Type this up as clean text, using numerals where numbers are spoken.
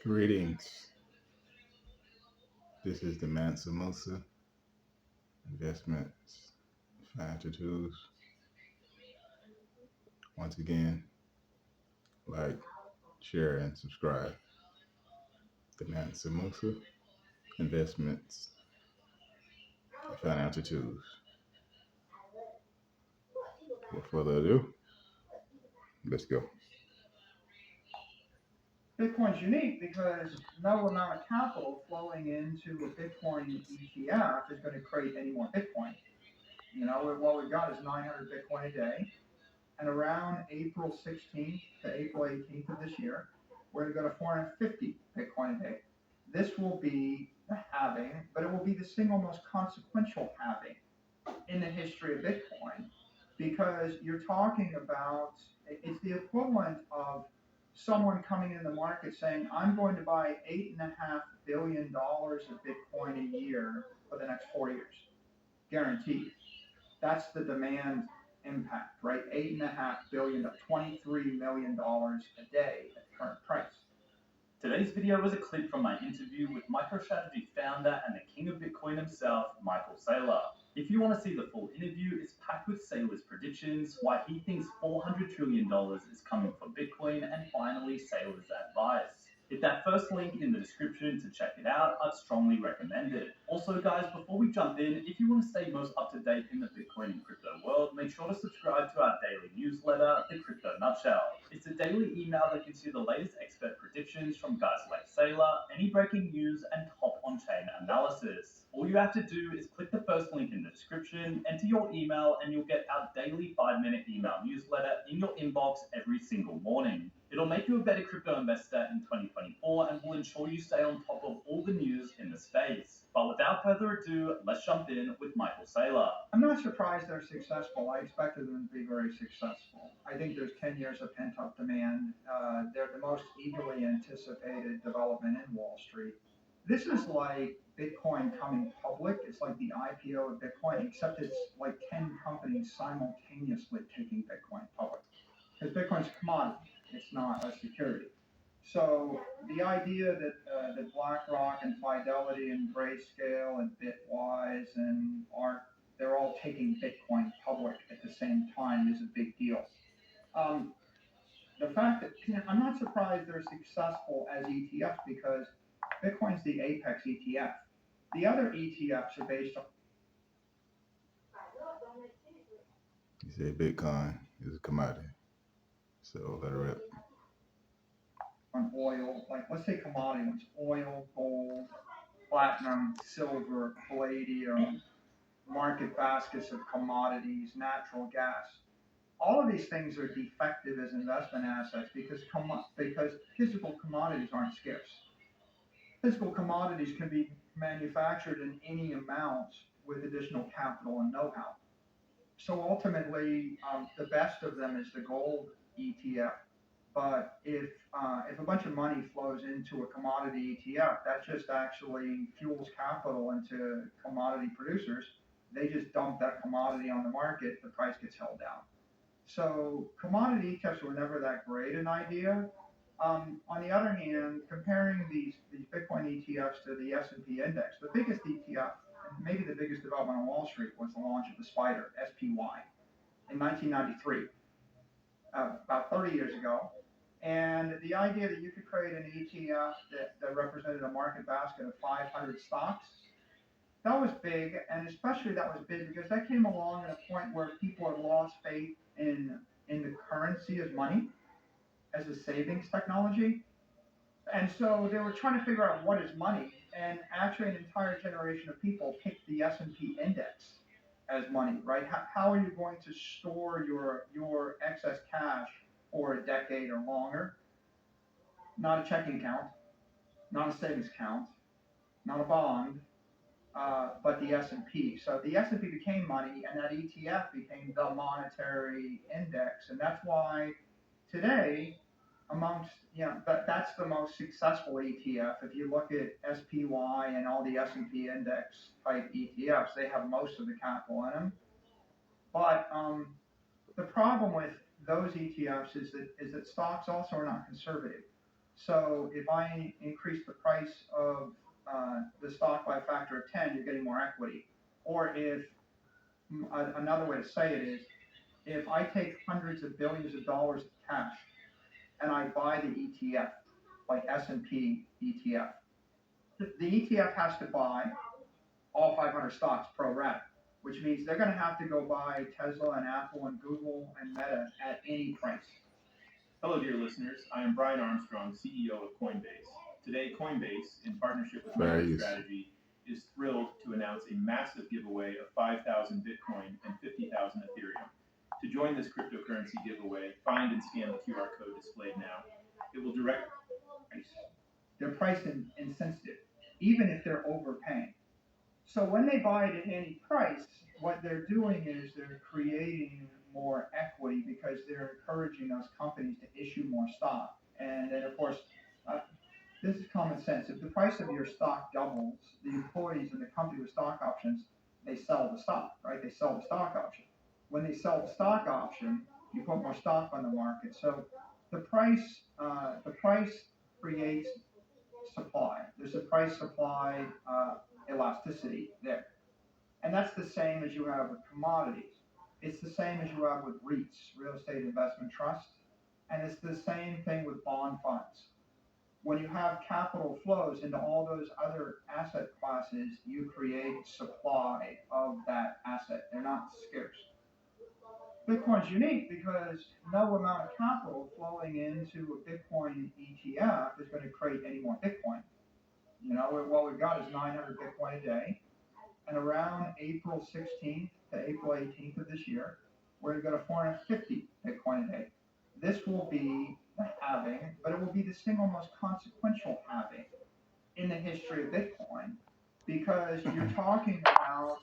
Greetings. This is the Mansa Musa Investments Financial Tools. Once again, like, share, and subscribe. The Mansa Musa Investments Financial Tools. Without further ado, let's go. Bitcoin's unique because no amount of capital flowing into a Bitcoin ETF is going to create any more Bitcoin. What we've got is 900 Bitcoin a day. And around April 16th to April 18th of this year, we're going to go to 450 Bitcoin a day. This will be the halving, but it will be the single most consequential halving in the history of Bitcoin because you're talking about it's the equivalent of someone coming in the market saying, I'm going to buy $8.5 billion of Bitcoin a year for the next 4 years, guaranteed. That's the demand impact, right? 8.5 billion, $23 million a day at the current price. Today's video was a clip from my interview with MicroStrategy founder and the king of Bitcoin himself, Michael Saylor. If you want to see the full interview, it's packed with Saylor's predictions, why he thinks $400 trillion is coming for Bitcoin, and finally Saylor's advice. Hit that first link in the description to check it out. I'd strongly recommend it. Also guys, before we jump in, if you want to stay most up to date in the Bitcoin and crypto world, make sure to subscribe to our daily newsletter, The Crypto Nutshell. It's a daily email that gives you the latest expert predictions from guys like Saylor, any breaking news, and top on-chain analysis. All you have to do is click the first link in the description, enter your email, and you'll get our daily 5-minute email newsletter in your inbox every single morning. It'll make you a better crypto investor in 2024 and will ensure you stay on top of all the news in the space. But without further ado, let's jump in with Michael Saylor. I'm not surprised they're successful. I expected them to be very successful. I think there's 10 years of pent-up demand. They're the most eagerly anticipated development in Wall Street. This is like Bitcoin coming public. It's like the IPO of Bitcoin, except it's like 10 companies simultaneously taking Bitcoin public. Because Bitcoin's a commodity, it's not a security. So the idea that BlackRock and Fidelity and Grayscale and Bitwise and ARK, they're all taking Bitcoin public at the same time is a big deal. The fact that I'm not surprised they're successful as ETFs because Bitcoin's the apex ETF. The other ETFs are based You say Bitcoin is a commodity, so let it rip. on oil, like let's say commodity ones, oil, gold, platinum, silver, palladium, market baskets of commodities, natural gas. All of these things are defective as investment assets because physical commodities aren't scarce. Physical commodities can be manufactured in any amount with additional capital and know-how. So ultimately, the best of them is the gold ETF. But if a bunch of money flows into a commodity ETF, that just actually fuels capital into commodity producers. They just dump that commodity on the market, the price gets held down. So commodity ETFs were never that great an idea. On the other hand, comparing these Bitcoin ETFs to the S&P index, the biggest ETF and maybe the biggest development on Wall Street was the launch of the SPDR, SPY, in 1993, about 30 years ago. And the idea that you could create an ETF that represented a market basket of 500 stocks, that was big. And especially that was big because that came along at a point where people had lost faith in the currency as money, as a savings technology. And so they were trying to figure out what is money. And actually an entire generation of people picked the S&P index as money, right? How are you going to store your excess cash for a decade or longer? Not a checking account, not a savings account, not a bond, but the S&P. So the S&P became money, and that ETF became the monetary index, and that's why today, that's the most successful ETF. If you look at SPY and all the S&P index type ETFs, they have most of the capital in them. But the problem with those ETFs is that stocks also are not conservative. So if I increase the price of the stock by a factor of 10, you're getting more equity. Or if another way to say it is, if I take hundreds of billions of dollars of cash and I buy the ETF, like S&P ETF, the ETF has to buy all 500 stocks pro rata, which means they're going to have to go buy Tesla and Apple and Google and Meta at any price. Hello, dear listeners. I am Brian Armstrong, CEO of Coinbase. Today, Coinbase, in partnership with MicroStrategy, is thrilled to announce a massive giveaway of 5,000 Bitcoin and 50,000 Ethereum. To join this cryptocurrency giveaway, find and scan the QR code displayed now. It will direct price. They're price insensitive, even if they're overpaying. So when they buy it at any price, what they're doing is they're creating more equity because they're encouraging those companies to issue more stock. And then, of course, this is common sense. If the price of your stock doubles, the employees in the company with stock options, they sell the stock, right? They sell the stock option. When they sell the stock option, you put more stock on the market. So the price creates supply. There's a price supply elasticity there. And that's the same as you have with commodities. It's the same as you have with REITs, real estate investment trust, and it's the same thing with bond funds. When you have capital flows into all those other asset classes, you create supply of that asset. They're not scarce. Bitcoin's unique because no amount of capital flowing into a Bitcoin ETF is going to create any more Bitcoin. You know, what we've got is 900 Bitcoin a day. And around April 16th to April 18th of this year, we're going to go to 450 Bitcoin a day. This will be the halving, but it will be the single most consequential halving in the history of Bitcoin because you're talking about